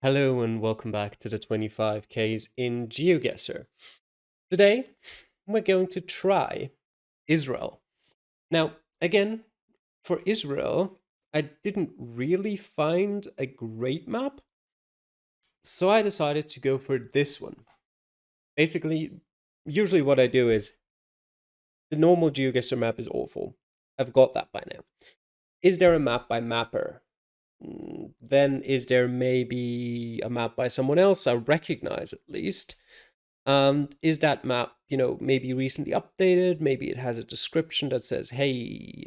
Hello and welcome back to the 25Ks in GeoGuessr. Today, we're going to try Israel. Now, again, for Israel, I didn't really find a great map, so I decided to go for this one. Basically, usually what I do is the normal GeoGuessr map is awful. I've got that by now. Is there a map by Mapper? Then is there maybe a map by someone else I recognize at least? Is that map, maybe recently updated? Maybe it has a description that says, hey,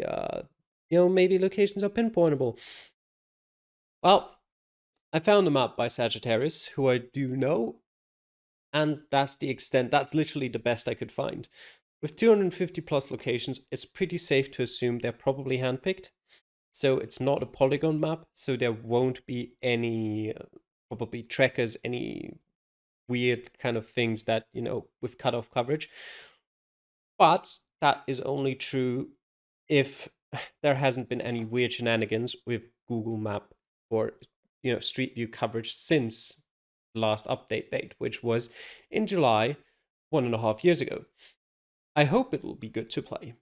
maybe locations are pinpointable. Well, I found a map by Sagittarius, who I do know, and that's the extent. That's literally the best I could find. With 250 plus locations, it's pretty safe to assume they're probably handpicked. So it's not a polygon map, so there won't be any probably trackers, any weird kind of things that, with cutoff coverage. But that is only true if there hasn't been any weird shenanigans with Google Map or, Street View coverage since the last update date, which was in July, 1.5 years ago. I hope it will be good to play.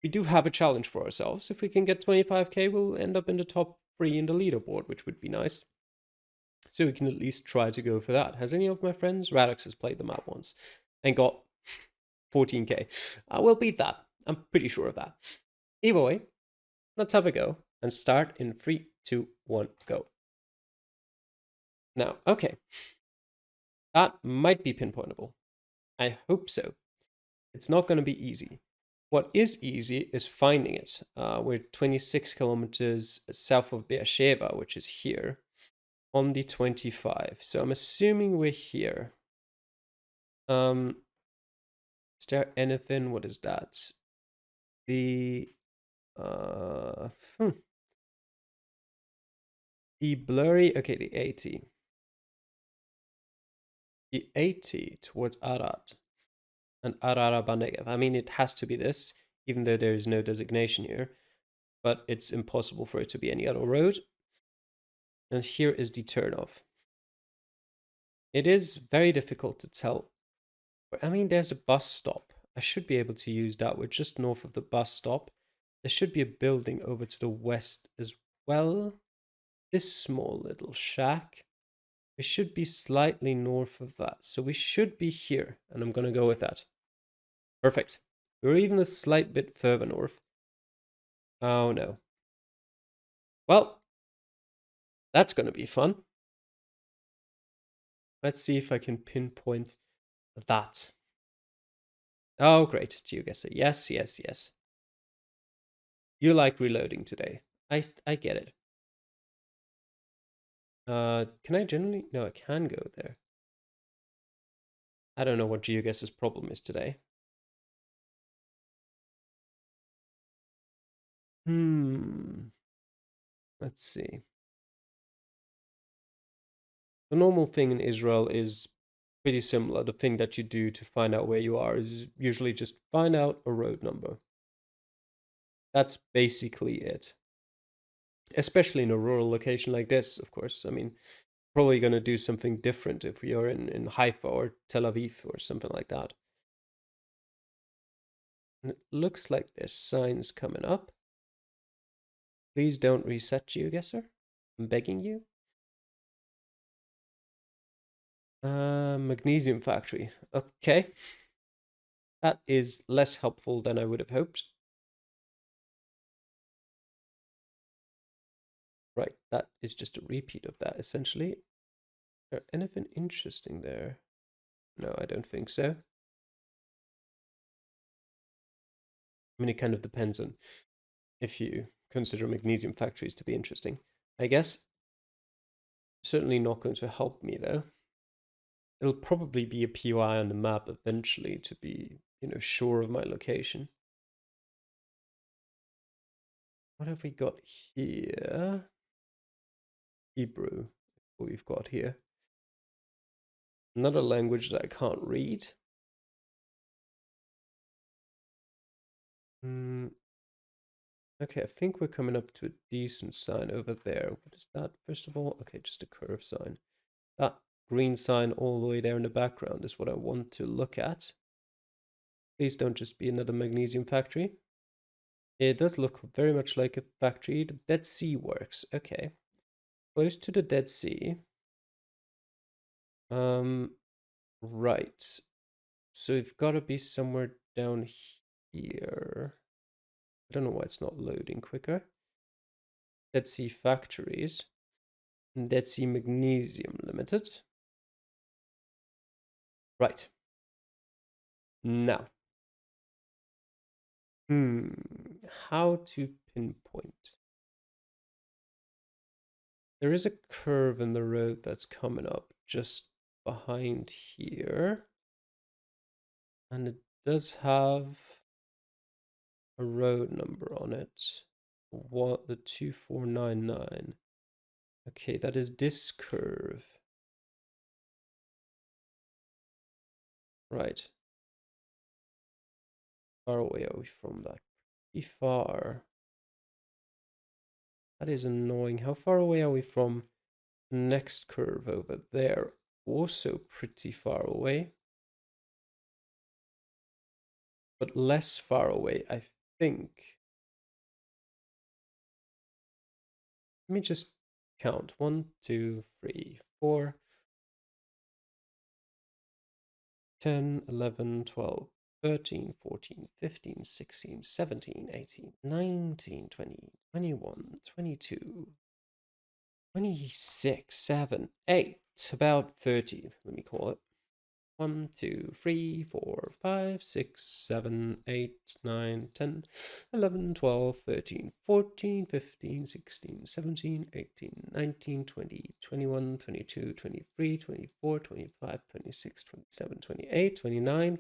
We do have a challenge for ourselves. If we can get 25k, we'll end up in the top 3 in the leaderboard, which would be nice. So we can at least try to go for that. Has any of my friends? Radix has played the map once and got 14k. We'll beat that. I'm pretty sure of that. Either way, let's have a go and start in 3, 2, 1, go. Now, okay. That might be pinpointable. I hope so. It's not going to be easy. What is easy is finding it. We're 26 kilometers south of Beersheba, which is here, on the 25. So I'm assuming we're here. Is there anything? What is that? The the blurry. Okay, the 80. The 80 towards Arad and Ararabanegev. I mean, it has to be this, even though there is no designation here. But it's impossible for it to be any other road. And here is the turnoff. It is very difficult to tell. I mean, there's a bus stop. I should be able to use that. We're just north of the bus stop. There should be a building over to the west as well. This small little shack. We should be slightly north of that. So we should be here. And I'm going to go with that. Perfect. We're even a slight bit further north. Oh, no. Well, that's going to be fun. Let's see if I can pinpoint that. Oh, great. GeoGuessr. Yes, yes, yes. You like reloading today. I get it. Can I generally? No, I can go there. I don't know what GeoGuessr's problem is today. Let's see. The normal thing in Israel is pretty similar. The thing that you do to find out where you are is usually just find out a road number. That's basically it. Especially in a rural location like this, of course. I mean, probably going to do something different if we are in Haifa or Tel Aviv or something like that. And it looks like there's signs coming up. Please don't reset GeoGuessr. I'm begging you. Magnesium factory. Okay. That is less helpful than I would have hoped. Right, that is just a repeat of that, essentially. Is there anything interesting there? No, I don't think so. I mean, it kind of depends on if you consider magnesium factories to be interesting. I guess. Certainly not going to help me, though. It'll probably be a POI on the map eventually to be, sure of my location. What have we got here? Hebrew, what we've got here. Another language that I can't read. Okay, I think we're coming up to a decent sign over there. What is that, first of all? Okay, just a curve sign. That green sign all the way there in the background is what I want to look at. Please don't just be another magnesium factory. It does look very much like a factory. The Dead Sea Works. Okay. Close to the Dead Sea. Right. So we've got to be somewhere down here. I don't know why it's not loading quicker. Dead Sea Factories. Dead Sea Magnesium Limited. Right. Now. How to pinpoint? There is a curve in the road that's coming up just behind here. And it does have a road number on it. What, the 2499. Okay, that is this curve. Right. How far away are we from that? Pretty far. That is annoying. How far away are we from the next curve over there? Also pretty far away. But less far away, I think. Let me just count. 1, 2, 3, 4, 10, 11, 12, 13, 14, 15, 16, 17, 18, 19, 20, 21, 22, 26, 7, 8, about 30, let me call it. 1, 2, 3, 4, 5, 6, 7, 8, 9, 10, 11, 12, 13, 14, 15, 16, 17, 18, 19, 20, 21, 22, 23, 24, 25, 26, 27, 28, 29,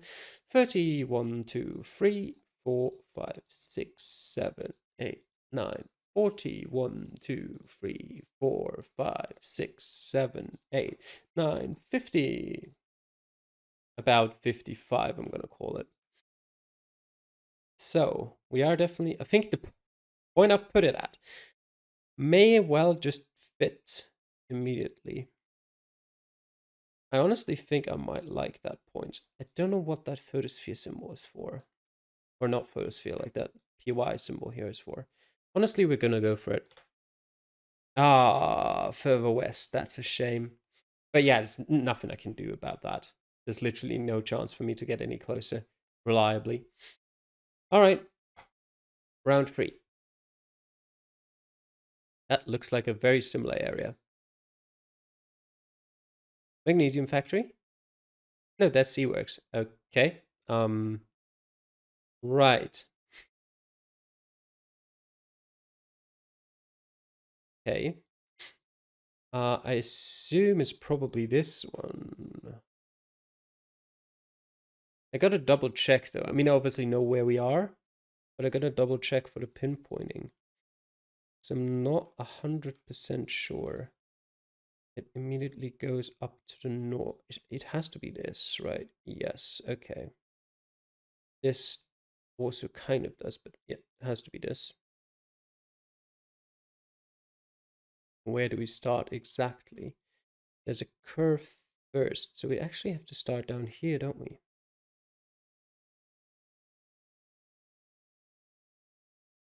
30, 1, 2, 3, 4, 5, 6, 7, 8, 9, 40, 1, 2, 3, 4, 5, 6, 7, 8, 9, 50. About 55, I'm going to call it. So we are definitely, I think the point I've put it at may well just fit immediately. I honestly think I might like that point. I don't know what that photosphere symbol is for. Or not photosphere, like that PY symbol here is for. Honestly, we're going to go for it. Ah, further west. That's a shame. But yeah, there's nothing I can do about that. There's literally no chance for me to get any closer reliably. All right. Round 3. That looks like a very similar area. Magnesium factory? No, that's Seaworks. Okay. Right. Okay. I assume it's probably this one. I gotta double check though. I mean, I obviously know where we are, but I gotta double check for the pinpointing. So I'm not 100% sure. It immediately goes up to the north. It has to be this, right? Yes, okay. This also kind of does, but yeah, it has to be this. Where do we start exactly? There's a curve first, so we actually have to start down here, don't we?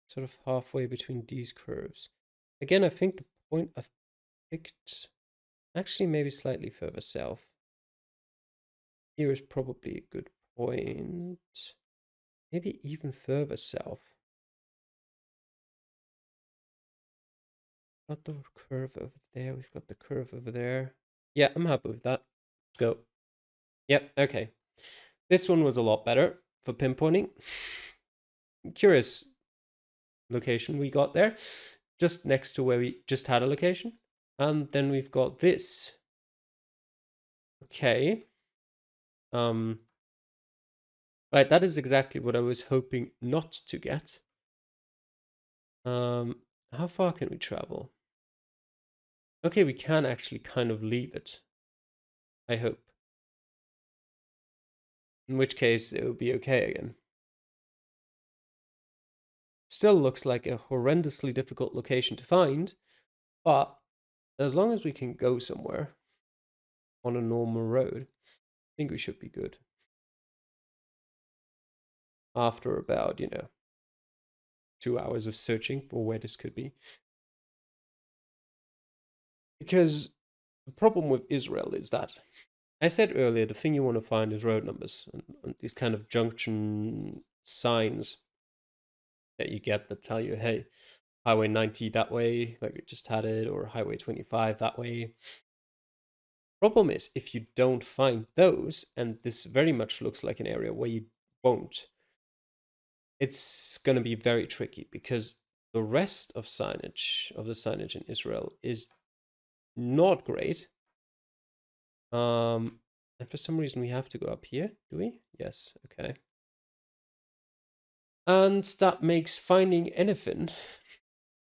Sort of halfway between these curves. Again, I think the point I've picked, actually maybe slightly further south. Here is probably a good point. Maybe even further south. Got the curve over there, we've got the curve over there. Yeah, I'm happy with that. Let's go. Yep, okay. This one was a lot better for pinpointing. Curious location we got there, just next to where we just had a location. And then we've got this. Okay. Right, that is exactly what I was hoping not to get. How far can we travel? Okay, we can actually kind of leave it. I hope. In which case, it will be okay again. Still looks like a horrendously difficult location to find, but as long as we can go somewhere. on a normal road. I think we should be good. After about, 2 hours of searching for where this could be. Because the problem with Israel is that I said earlier the thing you want to find is road numbers and these kind of junction signs that you get that tell you, hey, Highway 90 that way, like we just had it, or Highway 25 that way. Problem is, if you don't find those, and this very much looks like an area where you won't, it's going to be very tricky because the rest of the signage in Israel is not great. And for some reason we have to go up here, do we? Yes, okay. And that makes finding anything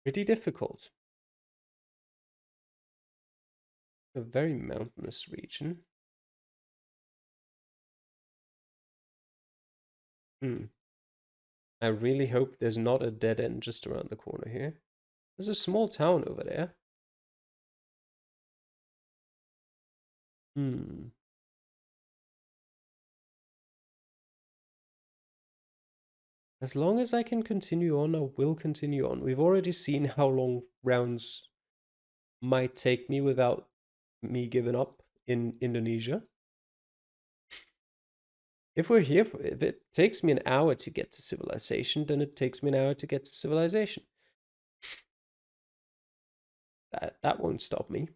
pretty difficult. A very mountainous region. I really hope there's not a dead end just around the corner here. There's a small town over there. As long as I can continue on, I will continue on. We've already seen how long rounds might take me without me giving up in Indonesia. If it takes me an hour to get to civilization, then it takes me an hour to get to civilization. That won't stop me.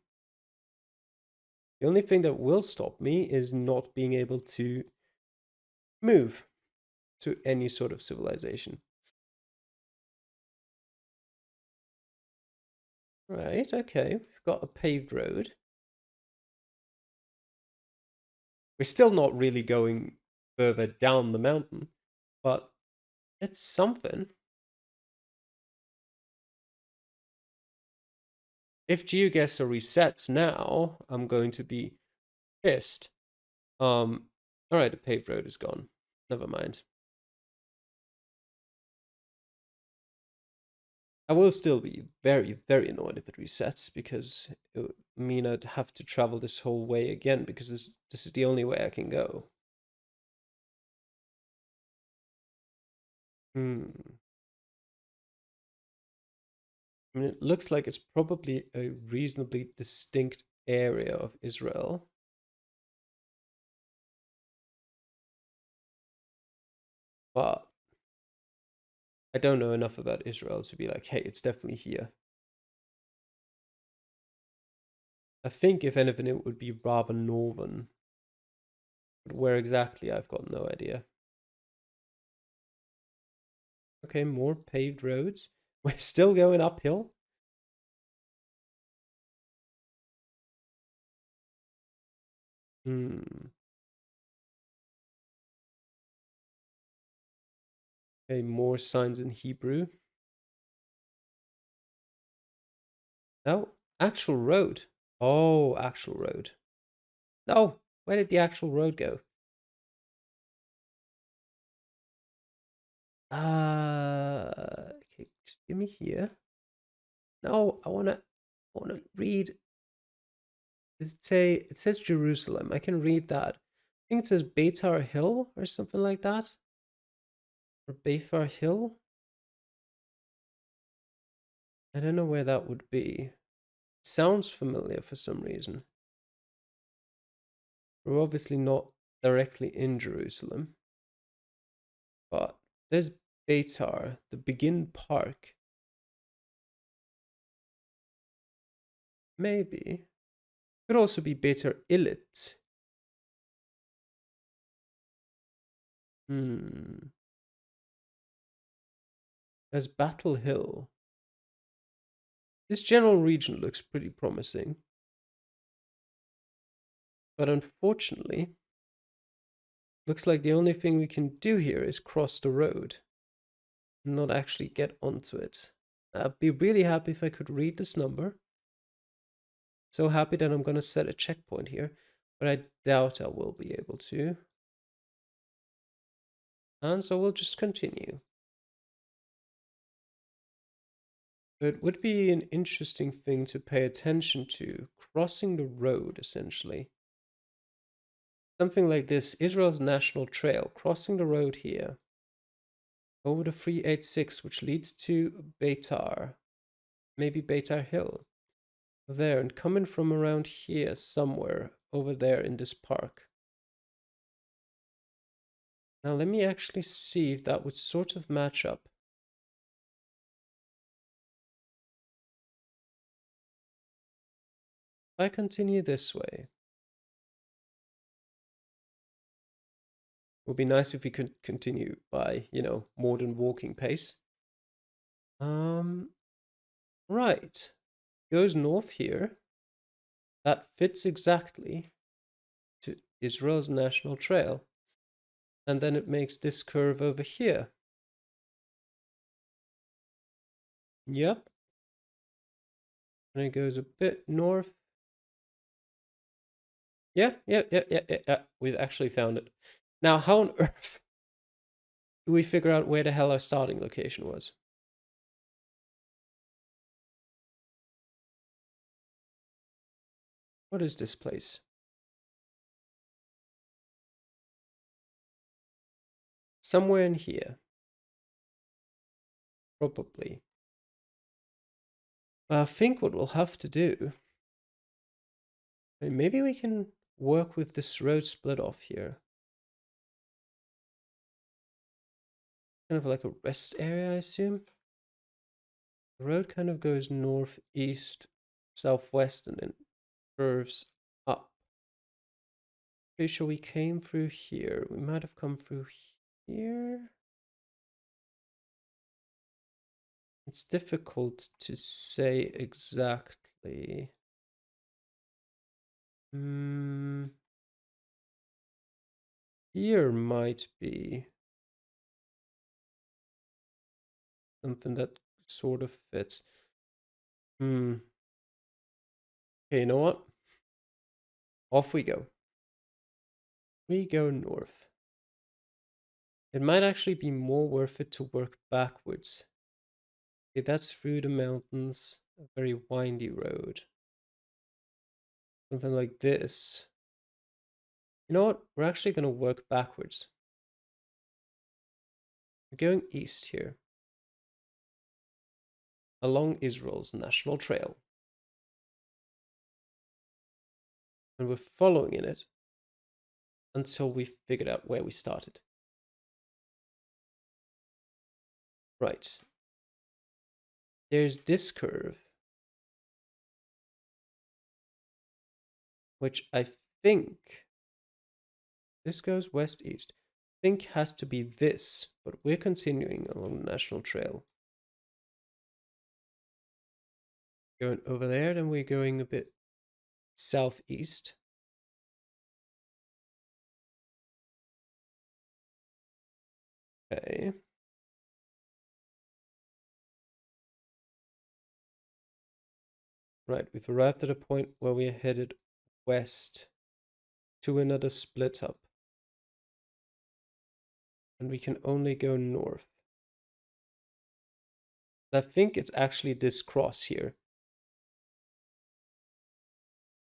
The only thing that will stop me is not being able to move to any sort of civilization. Right, okay, we've got a paved road. We're still not really going further down the mountain, but it's something. If GeoGuessr resets now, I'm going to be pissed. All right, the paved road is gone. Never mind. I will still be very, very annoyed if it resets because it would mean I'd have to travel this whole way again because this is the only way I can go. I mean, it looks like it's probably a reasonably distinct area of Israel. But I don't know enough about Israel to be like, hey, it's definitely here. I think, if anything, it would be rather northern. But where exactly, I've got no idea. Okay, more paved roads. We're still going uphill. Okay, more signs in Hebrew. No, actual road. Oh, actual road. No, where did the actual road go? Okay, just give me here. No, I wanna read. It says Jerusalem. I can read that. I think it says Beitar Hill or something like that. Or Beitar Hill. I don't know where that would be. It sounds familiar for some reason. We're obviously not directly in Jerusalem. But there's Beitar, the Begin Park. Maybe. Could also be Beitar Illit. There's Battle Hill. This general region looks pretty promising. But unfortunately, looks like the only thing we can do here is cross the road. And not actually get onto it. I'd be really happy if I could read this number. So happy that I'm going to set a checkpoint here. But I doubt I will be able to. And so we'll just continue. It would be an interesting thing to pay attention to, crossing the road, essentially. something like this. Israel's National Trail, crossing the road here, over the 386, which leads to Beitar, maybe Beitar Hill, there, and coming from around here somewhere, over there in this park. Now let me actually see if that would sort of match up. If I continue this way, it would be nice if we could continue by, more than walking pace. Right. Goes north here. That fits exactly to Israel's National Trail. And then it makes this curve over here. Yep. And it goes a bit north. Yeah. We've actually found it. Now, how on earth do we figure out where the hell our starting location was? What is this place? Somewhere in here. Probably. I think what we'll have to do... maybe we can work with this road split off here. Kind of like a rest area, I assume. The road kind of goes northeast, southwest, and then curves up. Pretty sure we came through here. We might have come through here. It's difficult to say exactly. Here might be something that sort of fits. Okay, you know what? Off we go. We go north. It might actually be more worth it to work backwards. Okay, that's through the mountains, a very windy road. Something like this. You know what? We're actually going to work backwards. We're going east here. Along Israel's National Trail. And we're following in it until we figured out where we started. Right. There's this curve, which I think, this goes west-east, I think has to be this, but we're continuing along the National Trail. Going over there, then we're going a bit southeast. Okay. Right, we've arrived at a point where we're headed west to another split up. And we can only go north. I think it's actually this cross here.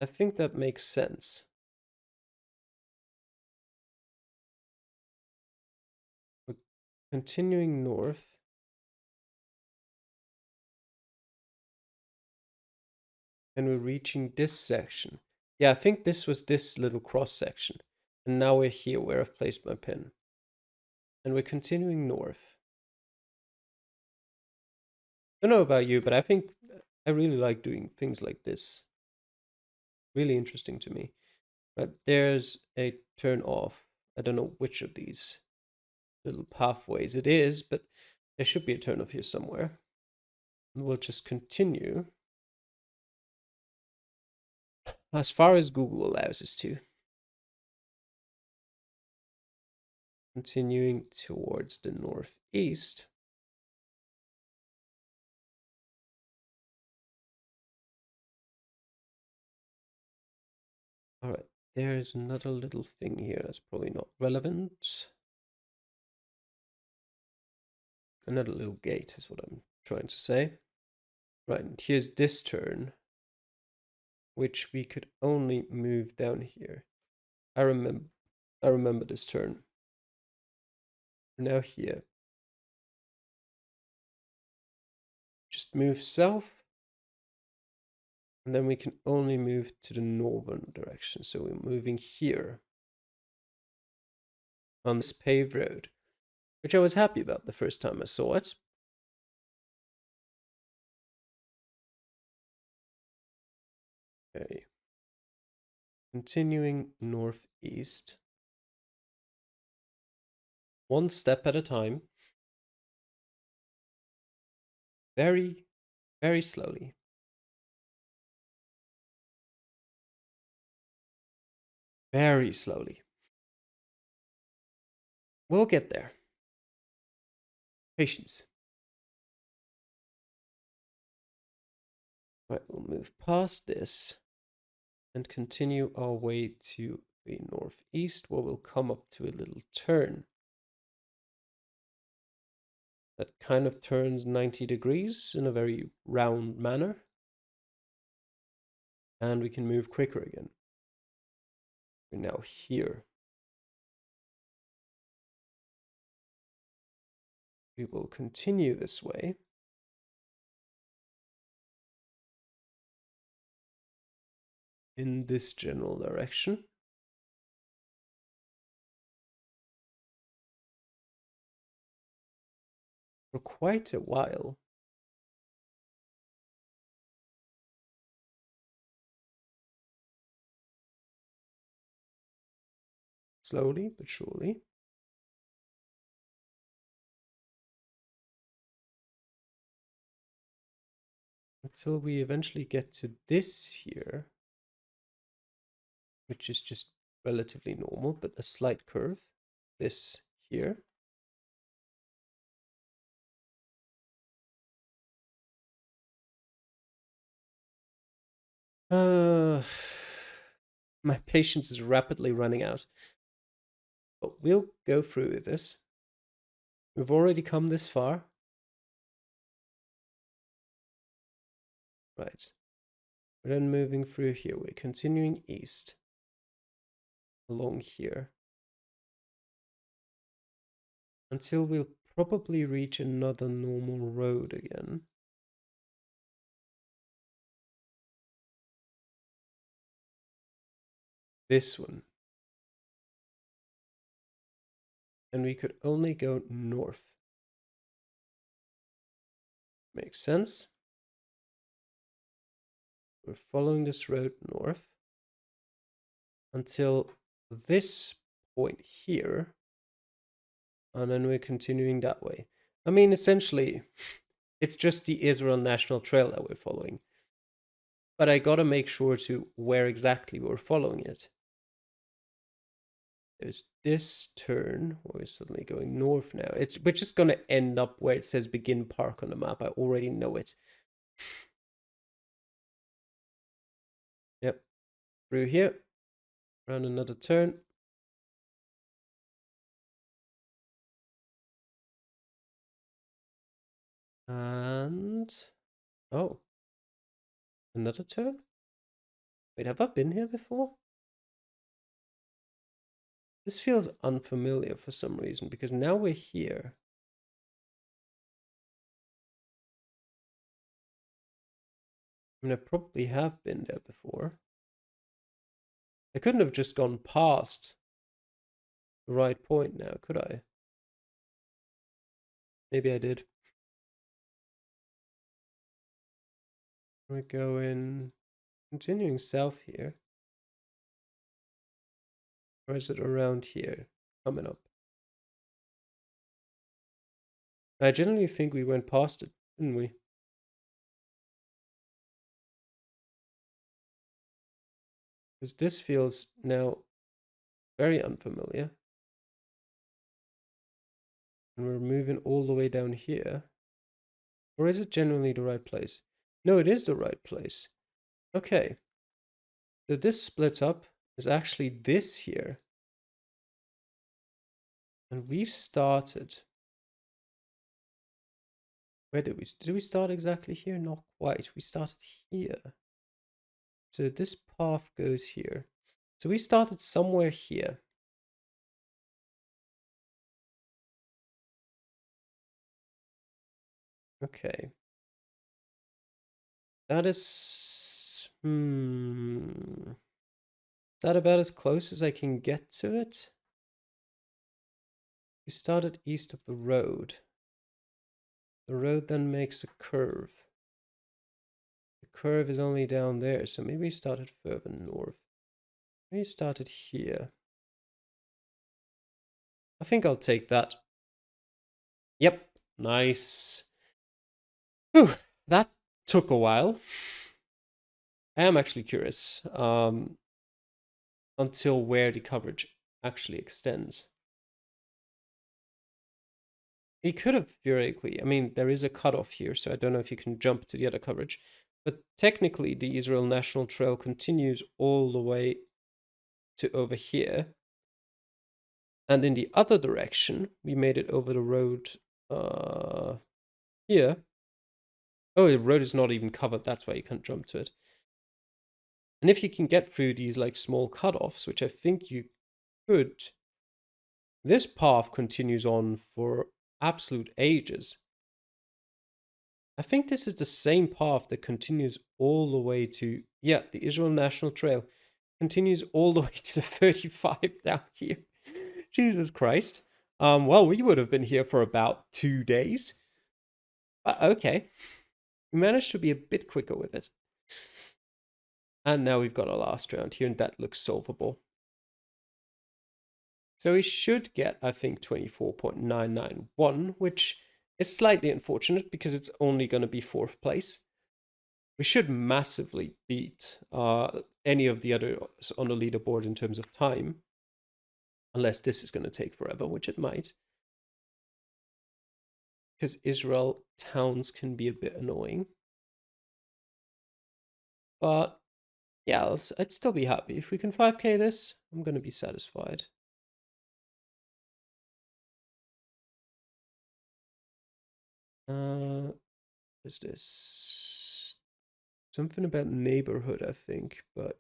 I think that makes sense. We're continuing north. And we're reaching this section. Yeah, I think this was this little cross section. And now we're here where I've placed my pin. And we're continuing north. I don't know about you, but I think I really like doing things like this. Really interesting to me. But there's a turn off. I don't know which of these little pathways it is, but there should be a turn off here somewhere. And we'll just continue as far as Google allows us to. Continuing towards the northeast. All right, there's another little thing here that's probably not relevant. Another little gate is what I'm trying to say. Right, and here's this turn, which we could only move down here. I remember this turn. We're now here. Just move south. And then we can only move to the northern direction. So we're moving here on this paved road, which I was happy about the first time I saw it. Okay. Continuing northeast. One step at a time. Very, very slowly. Very slowly. We'll get there. Patience. Right, we'll move past this and continue our way to the northeast, where we'll come up to a little turn that kind of turns 90 degrees in a very round manner. And we can move quicker again. We're now here. We will continue this way. In this general direction. For quite a while. Slowly but surely. Until we eventually get to this here, which is just relatively normal, but a slight curve. This here. My patience is rapidly running out. But we'll go through this. We've already come this far. Right. We're then moving through here. We're continuing east. Along here. Until we'll probably reach another normal road again. This one. And we could only go north. Makes sense. We're following this road north until this point here. And then we're continuing that way. I mean, essentially, it's just the Israel National Trail that we're following. But I gotta make sure to where exactly we're following it. There's this turn, we're suddenly going north now. We're just gonna end up where it says begin park on the map. I already know it. Yep. Through here. Around another turn. And oh. Another turn? Wait, have I been here before? This feels unfamiliar for some reason, because now we're here. I mean, I probably have been there before. I couldn't have just gone past the right point now, could I? Maybe I did. We're going... continuing south here. Or is it around here? Coming up. I generally think we went past it, didn't we? Because this feels now very unfamiliar. And we're moving all the way down here. Or is it generally the right place? No, it is the right place. Okay. So this splits up is actually this here. And we've started. Where did we start exactly here? Not quite. We started here. So this path goes here. So we started somewhere here. Okay. That is... Is that about as close as I can get to it? We started east of the road. The road then makes a curve. The curve is only down there, so maybe we started further north. Maybe we started here. I think I'll take that. Yep, nice. Whew, that took a while. I am actually curious until where the coverage actually extends. He could have theoretically, I mean, there is a cutoff here, so I don't know if you can jump to the other coverage. But technically, the Israel National Trail continues all the way to over here. And in the other direction, we made it over the road here. Oh, the road is not even covered, that's why you can't jump to it. And if you can get through these like small cutoffs, which I think you could, this path continues on for absolute ages. I think this is the same path that continues all the way to, yeah, the Israel National Trail continues all the way to the 35 down here. Jesus Christ. Well, we would have been here for about 2 days. Okay. We managed to be a bit quicker with it. And now we've got our last round here, and that looks solvable. So we should get, I think, 24.991, which is slightly unfortunate because it's only going to be 4th place. We should massively beat any of the others on the leaderboard in terms of time. Unless this is going to take forever, which it might. Because Israel towns can be a bit annoying. But yeah, I'd still be happy. If we can 5k this, I'm going to be satisfied. What is this? Something about neighborhood, I think, but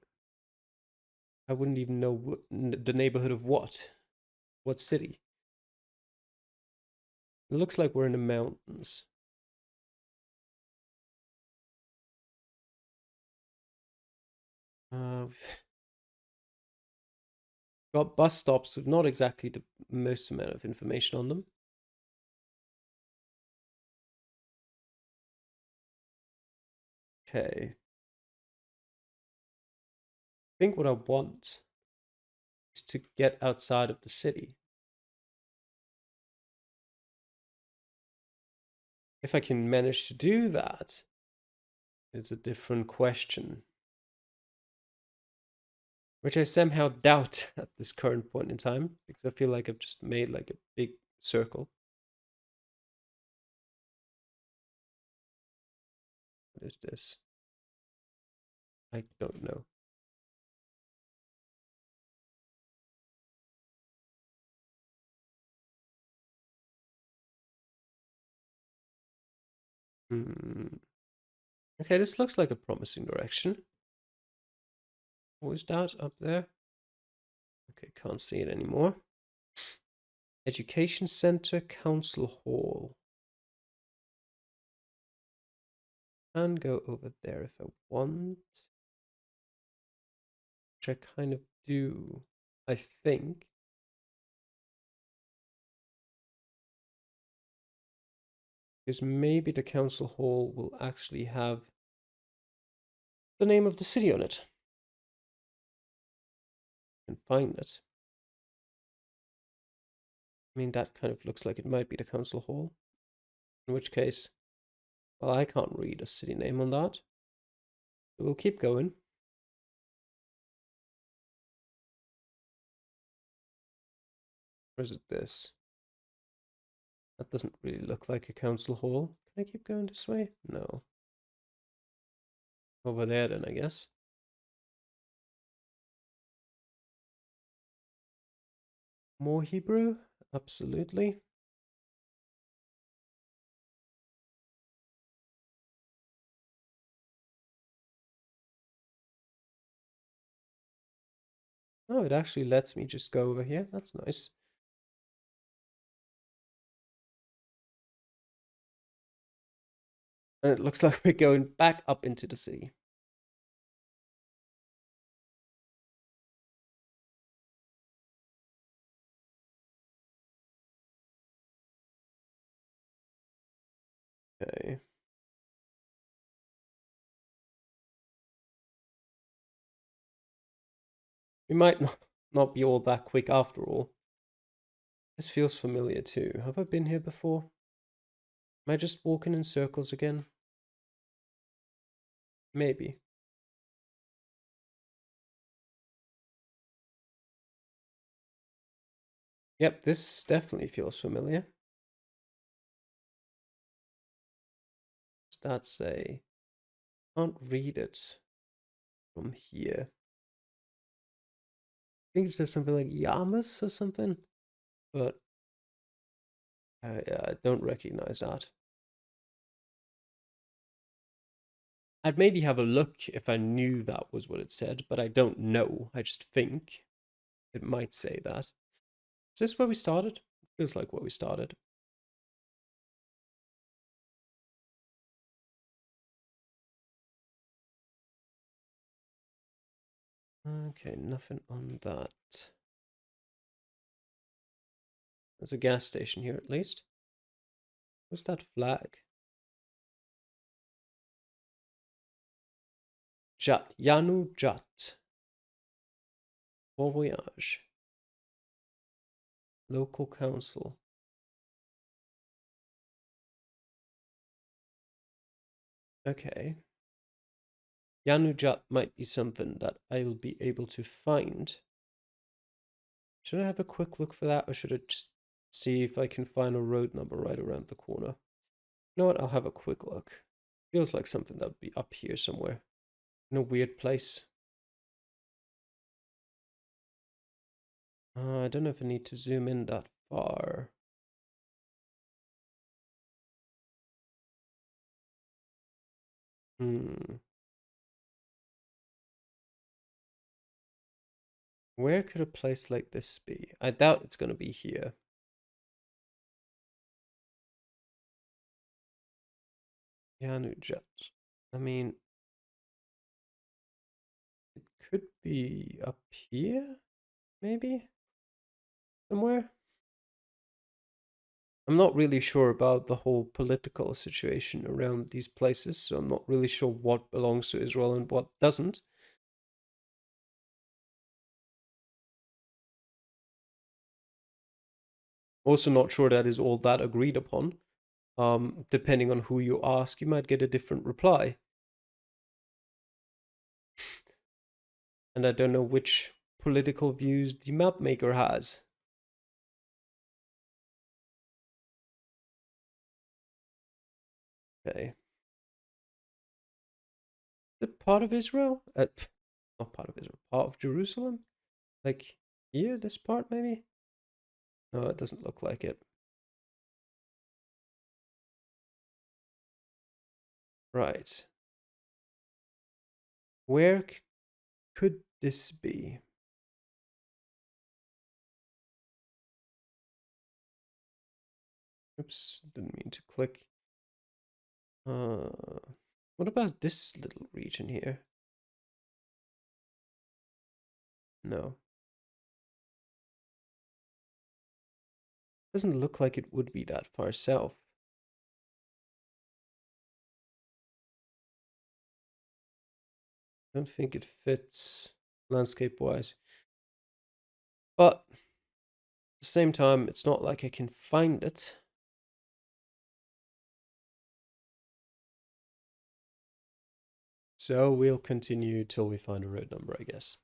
I wouldn't even know what, the neighborhood of what? What city? It looks like we're in the mountains. Got bus stops with not exactly the most amount of information on them. Okay. I think what I want is to get outside of the city. If I can manage to do that, it's a different question. Which I somehow doubt at this current point in time, because I feel like I've just made like a big circle. What is this? I don't know. Okay, this looks like a promising direction. What is that up there? Okay, can't see it anymore. Education Center, Council Hall. Can go over there if I want. Which I kind of do, I think. Because maybe the Council Hall will actually have the name of the city on it. I can find it. I mean, that kind of looks like it might be the council hall. In which case, well, I can't read a city name on that. So we'll keep going. Or is it this? That doesn't really look like a council hall. Can I keep going this way? No. Over there then, I guess. More Hebrew? Absolutely. Oh, it actually lets me just go over here. That's nice. And it looks like we're going back up into the sea. Okay. We might not be all that quick after all. This feels familiar too. Have I been here before? Am I just walking in circles again? Maybe. Yep, this definitely feels familiar. What's that say? Can't read it from here. I think it says something like Yamas or something, but I don't recognize that. I'd maybe have a look if I knew that was what it said, but I don't know. I just think it might say that. Is this where we started? Feels like where we started. Okay, nothing on that. There's a gas station here at least. What's that flag? Jat. Yanu Jat. Bon voyage. Local council. Okay. Yanujat might be something that I'll be able to find. Should I have a quick look for that, or should I just see if I can find a road number right around the corner? You know what? I'll have a quick look. Feels like something that would be up here somewhere. In a weird place. I don't know if I need to zoom in that far. Hmm. Where could a place like this be? I doubt it's going to be here. Yanujat. I mean, it could be up here, maybe? Somewhere? I'm not really sure about the whole political situation around these places, so I'm not really sure what belongs to Israel and what doesn't. Also, not sure that is all that agreed upon. Depending on who you ask, you might get a different reply. And I don't know which political views the map maker has. Okay. The part of Israel? Not part of Israel, part of Jerusalem? Like here, this part maybe? No, it doesn't look like it. Right. Where could this be? Oops, didn't mean to click. What about this little region here? No. Doesn't look like it would be that far south. Don't think it fits landscape-wise. But at the same time, it's not like I can find it. So we'll continue till we find a road number, I guess.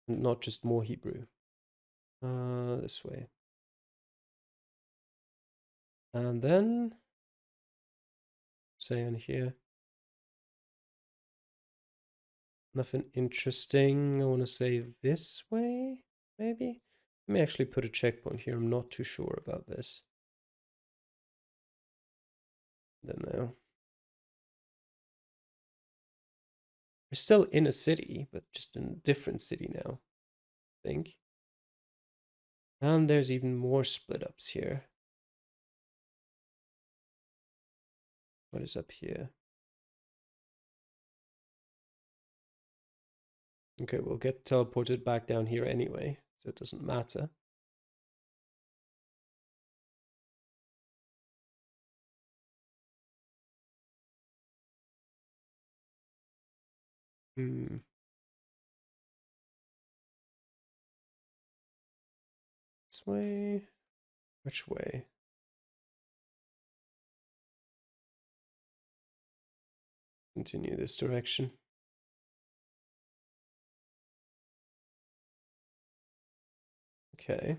Not just more Hebrew. This way. And then, say on here. Nothing interesting. I want to say this way, maybe? Let me actually put a checkpoint here. I'm not too sure about this. Don't know. We're still in a city, but just in a different city now, I think. And there's even more split ups here. What is up here? Okay, we'll get teleported back down here anyway, so it doesn't matter. This way? Which way? Continue this direction. Okay.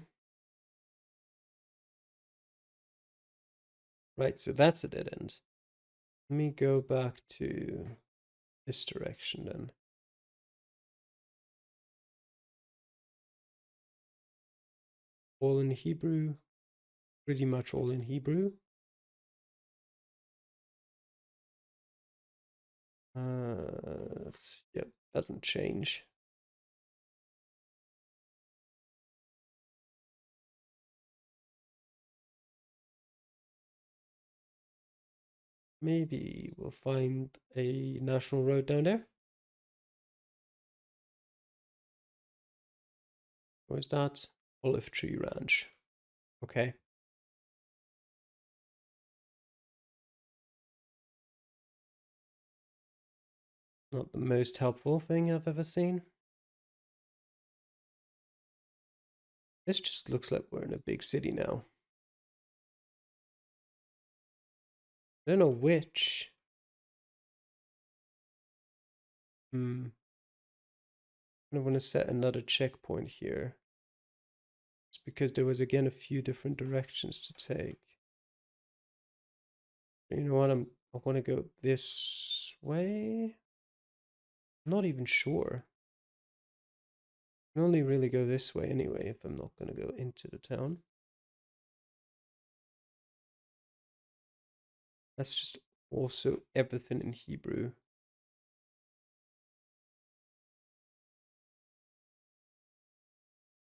Right, so that's a dead end. Let me go back to this direction then. All in Hebrew. Pretty much all in Hebrew. Yep, doesn't change. Maybe we'll find a national road down there. Or is that Olive Tree Ranch? Okay. Not the most helpful thing I've ever seen. This just looks like we're in a big city now. I don't know which. I want to set another checkpoint here. It's because there was again a few different directions to take. You know what? I want to go this way. I'm not even sure. I can only really go this way anyway if I'm not going to go into the town. That's just also everything in Hebrew.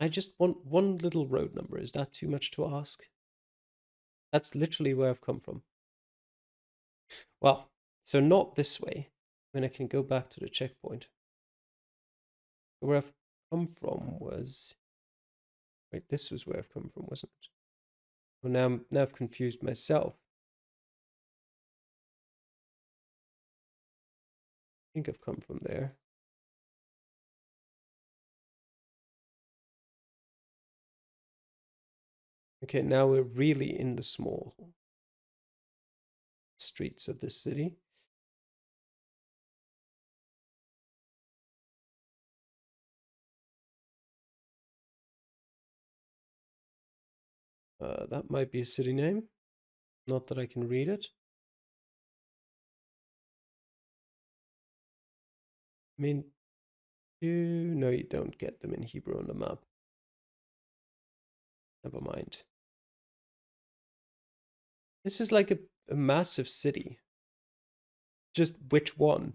I just want one little road number. Is that too much to ask? That's literally where I've come from. Well, so not this way. When I can go back to the checkpoint. Where I've come from was... Wait, this was where I've come from, wasn't it? Well, now I've confused myself. I think I've come from there. Okay, now we're really in the small streets of this city. That might be a city name. Not that I can read it. I mean, no, you don't get them in Hebrew on the map. Never mind. This is like a massive city. Just which one?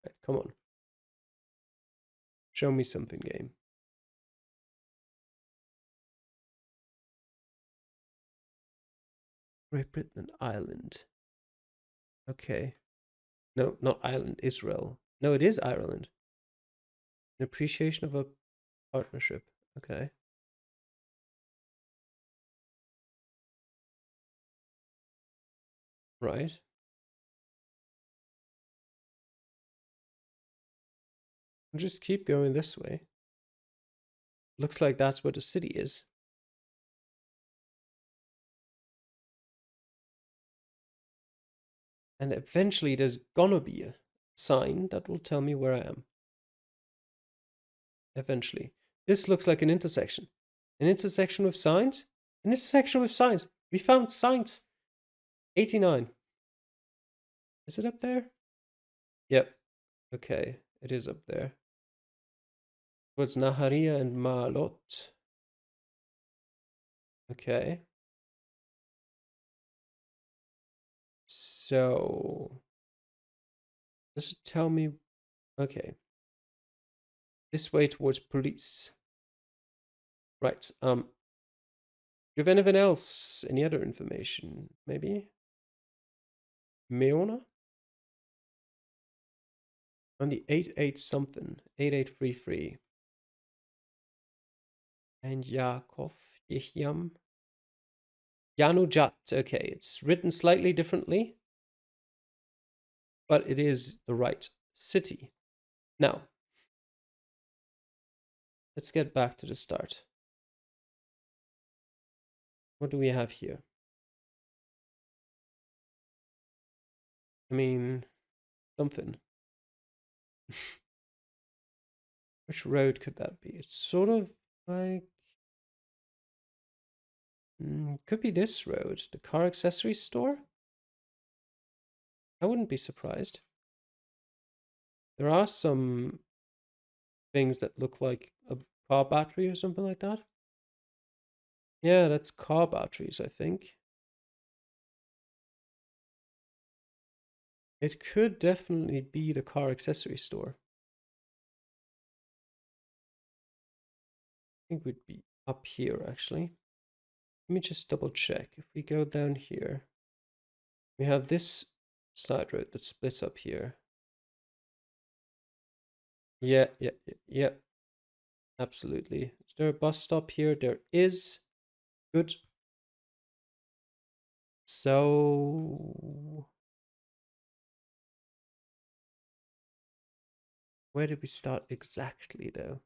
Right, come on. Show me something, game. Great Britain, Ireland. Okay. No, not Ireland, Israel. No, it is Ireland. An appreciation of a partnership. Okay. Right. I'll just keep going this way. Looks like that's where the city is. And eventually there's gonna be a sign that will tell me where I am. Eventually. This looks like an intersection. An intersection with signs? An intersection with signs. We found signs. 89. Is it up there? Yep. Okay, it is up there. What's Naharia and Maalot? Okay. So, does it tell me? Okay. This way towards police. Right. Do you have anything else? Any other information? Maybe? Meona? On the 88 something. 8833. And Yakov Yehyam. Yanujat. Okay, it's written slightly differently, but it is the right city. Now, let's get back to the start. What do we have here? I mean, something. Which road could that be? It's sort of like... could be this road. The car accessory store? I wouldn't be surprised. There are some things that look like a car battery or something like that. Yeah, that's car batteries, I think. It could definitely be the car accessory store. I think we'd be up here, actually. Let me just double check. If we go down here, we have this side road that splits up here. Yeah. Absolutely. Is there a bus stop here? There is. Good. So, where did we start exactly, though?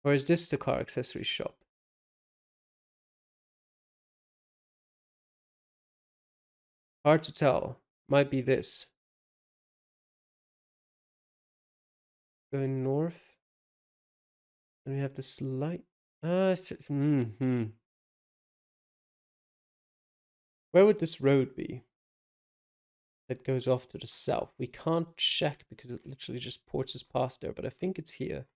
Or is this the car accessory shop? Hard to tell. Might be this. Going north. And we have this light. Where would this road be? That goes off to the south. We can't check because it literally just ports us past there, but I think it's here.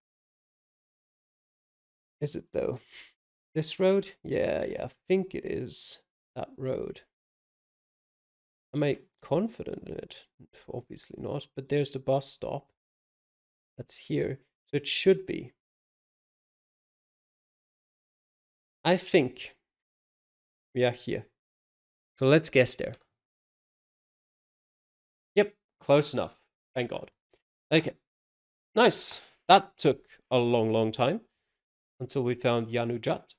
Is it though? This road? Yeah, I think it is that road. Am I confident in it? Obviously not, but there's the bus stop. That's here. So it should be. I think we are here. So let's guess there. Yep, close enough. Thank God. Okay, nice. That took a long time until we found Yanujat.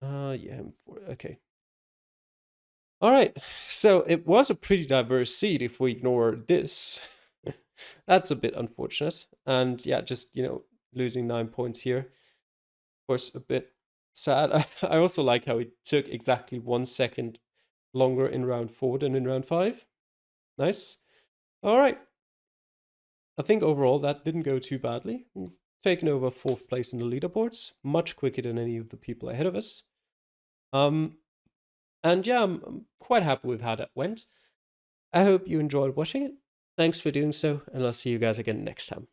Yeah, okay. All right, so it was a pretty diverse seed if we ignore this. That's a bit unfortunate. And yeah, just, losing 9 points here. Of course, a bit sad. I also like how it took exactly 1 second longer in round 4 than in round 5. Nice. All right. I think overall that didn't go too badly. We've taken over 4th place in the leaderboards, much quicker than any of the people ahead of us. And yeah, I'm quite happy with how that went. I hope you enjoyed watching it. Thanks for doing so, and I'll see you guys again next time.